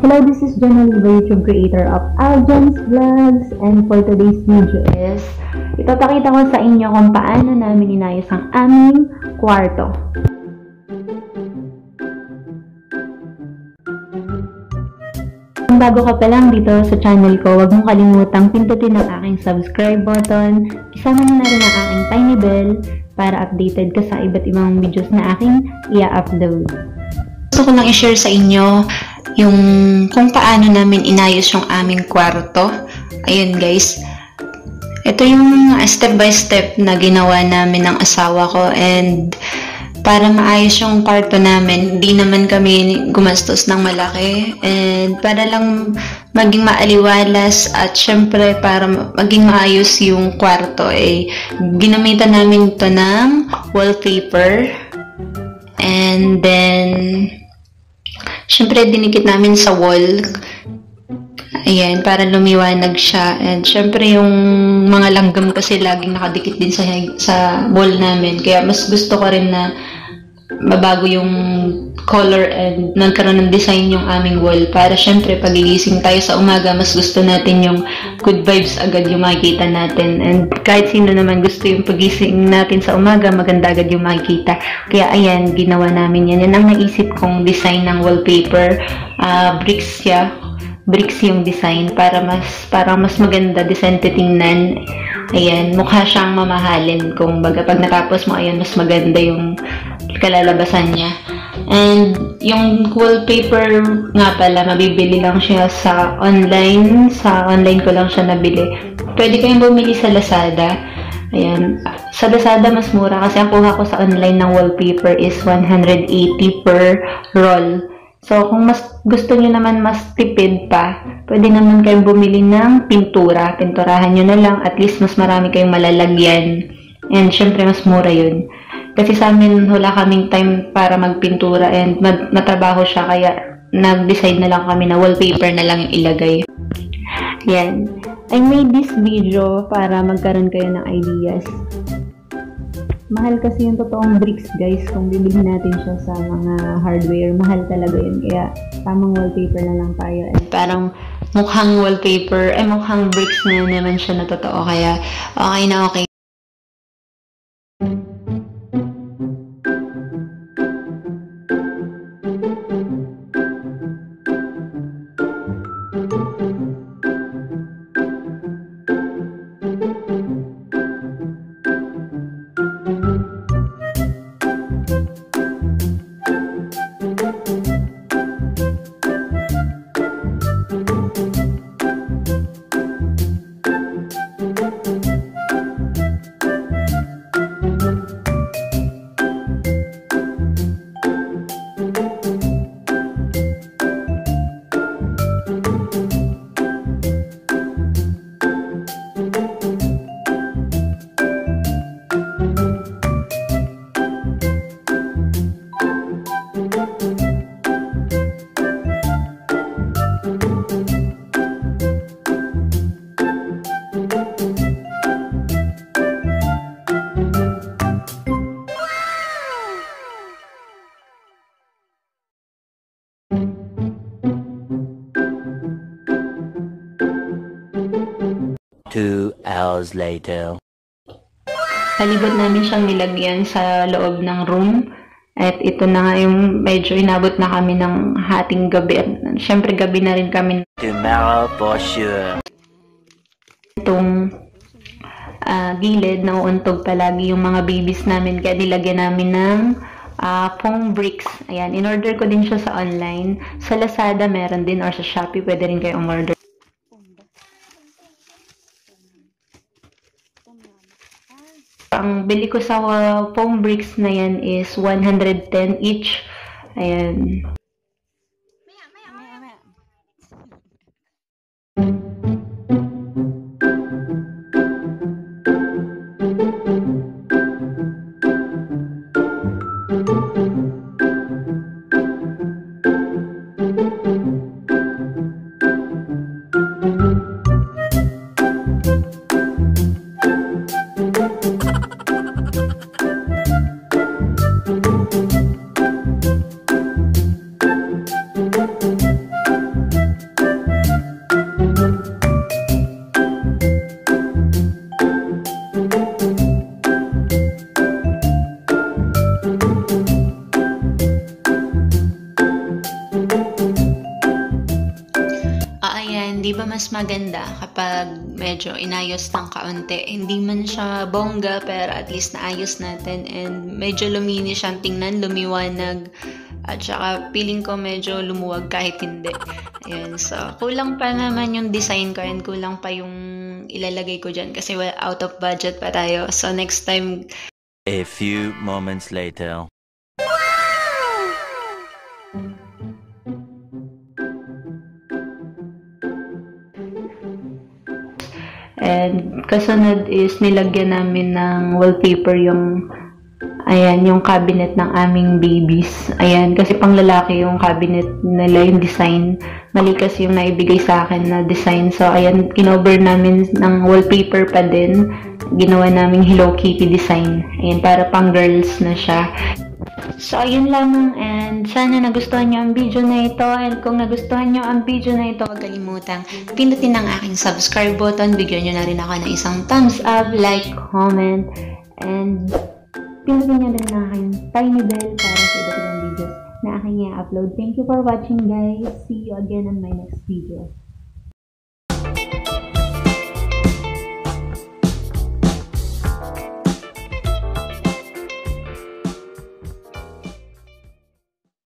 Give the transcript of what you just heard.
Hello, this is Janelle, the YouTube creator of Aljan's Vlogs, and for today's video is ipapakita ko sa inyo kung paano namin inayos ang aming kwarto. Kung bago ka pa lang dito sa channel ko, huwag mong kalimutang pindutin ang aking subscribe button, isama mo na rin ang aking tiny bell para updated ka sa iba't ibang videos na aking i-upload. Gusto ko lang i-share sa inyo yung kung paano namin inayos yung aming kwarto. Ayun guys, ito yung step by step na ginawa namin ng asawa ko, and para maayos yung kwarto namin, hindi naman kami gumastos ng malaki, and para lang maging maaliwalas at syempre para maging maayos yung kwarto, ginamitan namin ito ng wallpaper, and then syempre, dinikit namin sa wall. Ayan, para lumiwanag siya. And syempre, yung mga langgam kasi laging nakadikit din sa wall namin. Kaya mas gusto ko rin na mabago yung color and nagkaroon ng design yung aming wall. Para syempre, pagigising tayo sa umaga, mas gusto natin yung good vibes agad yung makikita natin. And kahit sino naman gusto yung pagising natin sa umaga, maganda agad yung makikita. Kaya ayan, ginawa namin yan. Yan ang naisip kong design ng wallpaper. Bricks siya. Bricks yung design para mas maganda, decente tingnan. Ayan, mukha siyang mamahalin. Kung baga pag natapos mo, ayan, mas maganda yung kalalabasan niya. And yung wallpaper nga pala, mabibili lang siya sa online. Sa online ko lang siya nabili. Pwede kayong bumili sa Lazada. Ayan. Sa Lazada mas mura kasi ang kuha ko sa online ng wallpaper is 180 per roll. So, kung mas gusto niyo naman mas tipid pa, pwede naman kayong bumili ng pintura. Pinturahan nyo na lang. At least mas marami kayong malalagyan. And syempre mas mura yun. Kasi sa amin, wala kaming time para magpintura and matrabaho siya. Kaya nag-decide na lang kami na wallpaper na lang ilagay. Yan. I made this video para magkaroon kayo ng ideas. Mahal kasi yung totoong bricks, guys. Kung bibilhin natin siya sa mga hardware, mahal talaga yun. Kaya tamang wallpaper na lang tayo. And parang mukhang wallpaper, mukhang bricks na naman siya na totoo. Kaya okay na okay. Two hours later. Palibot namin siyang nilagyan sa loob ng room. At ito na nga yung medyo inabot na kami ng hating gabi. At syempre gabi na rin kami. Tomorrow for sure. Itong gilid, nauuntog palagi yung mga babies namin. Kaya nilagyan namin ng foam bricks. Ayan, in-order ko din siya sa online. Sa Lazada meron din or sa Shopee pwede rin kayo umorder. Ang bili ko sa foam bricks na yan is 110 each. Ayan. maganda kapag medyo inayos ng kaunti. Hindi man siya bongga, pero at least naayos natin and medyo luminis siyang tingnan, lumiwanag. At saka feeling ko medyo lumuwag kahit hindi. Ayan, so kulang pa naman yung design ko and kulang pa yung ilalagay ko dyan kasi out of budget pa tayo. So next time. A few moments later. And kasunod is nilagyan namin ng wallpaper yung yung cabinet ng aming babies. Ayan, kasi pang lalaki yung cabinet nila, yung design. Mali kasi yung naibigay sa akin na design. So, ayan, kinover namin ng wallpaper pa din. Ginawa naming Hello Kitty design. Ayan, para pang girls na siya. So, ayun lamang and sana nagustuhan nyo ang video na ito. And kung nagustuhan nyo ang video na ito, huwag kalimutang pindutin ang aking subscribe button. Bigyan nyo na rin ako ng isang thumbs up, like, comment, and pindutin nyo rin ang aking tiny bell para sa iba't ibang videos na aking i-upload. Thank you for watching, guys. See you again on my next video.